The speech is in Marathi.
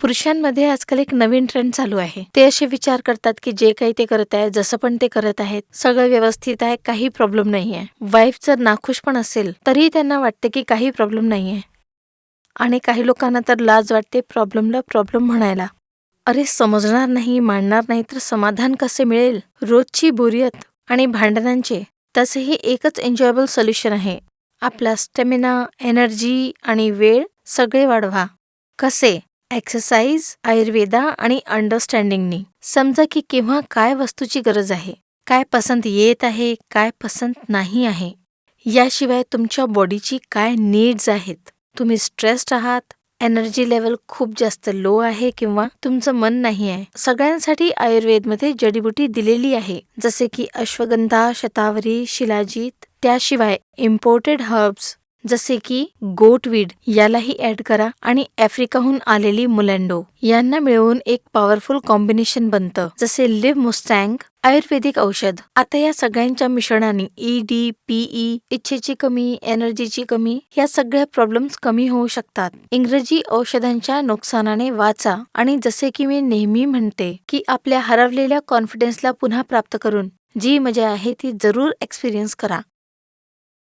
पुरुषांमध्ये आजकाल एक नवीन ट्रेंड चालू आहे. ते असे विचार करतात की जे काही ते करत आहेत, जसं पण ते करत आहेत, सगळं व्यवस्थित आहे, काही प्रॉब्लेम नाहीये. वाईफ जर नाखुश पण असेल, तरीही त्यांना वाटते की काही प्रॉब्लेम नाहीये. आणि काही लोकांना तर लाज वाटते प्रॉब्लेमला प्रॉब्लेम म्हणायला. अरे समजणार नाही, मांडणार नाही तर समाधान कसे मिळेल? रोजची बोरियत आणि भांडणांचे तसेही एकच एन्जॉयबल सोल्युशन आहे. आपला स्टॅमिना, एनर्जी आणि वेळ सगळे वाढवा. कसे? एक्सरसाइज, आयुर्वेदा आणि अंडरस्टँडिंगनी. समजा की केव्हा काय वस्तूची गरज आहे, काय पसंत येत आहे, काय पसंत नाही आहे. याशिवाय तुमच्या बॉडीची काय नीड्स आहेत. तुम्ही स्ट्रेस्ड आहात, एनर्जी लेवल खूप जास्त लो आहे किंवा तुमचं मन नाही आहे. सगळ्यांसाठी आयुर्वेदमध्ये जडीबुटी दिलेली आहे, जसे की अश्वगंधा, शतावरी, शिलाजीत. त्याशिवाय इम्पोर्टेड हर्ब्स जसे की गोटवीड यालाही ऍड करा आणि आफ्रिकाहून आलेली मुलँडो यांना मिळवून एक पॉवरफुल कॉम्बिनेशन बनतं, जसे लिव्ह मुस्टँग आयुर्वेदिक औषध. आता या सगळ्यांच्या मिश्रणाने ईडी, पीई, इच्छेची कमी, एनर्जीची कमी या सगळ्या प्रॉब्लेम्स कमी होऊ शकतात. इंग्रजी औषधांच्या नुकसानाने वाचा आणि जसे की मी नेहमी म्हणते की आपल्या हरवलेल्या कॉन्फिडन्सला पुन्हा प्राप्त करून जी मजा आहे ती जरूर एक्सपिरियन्स करा.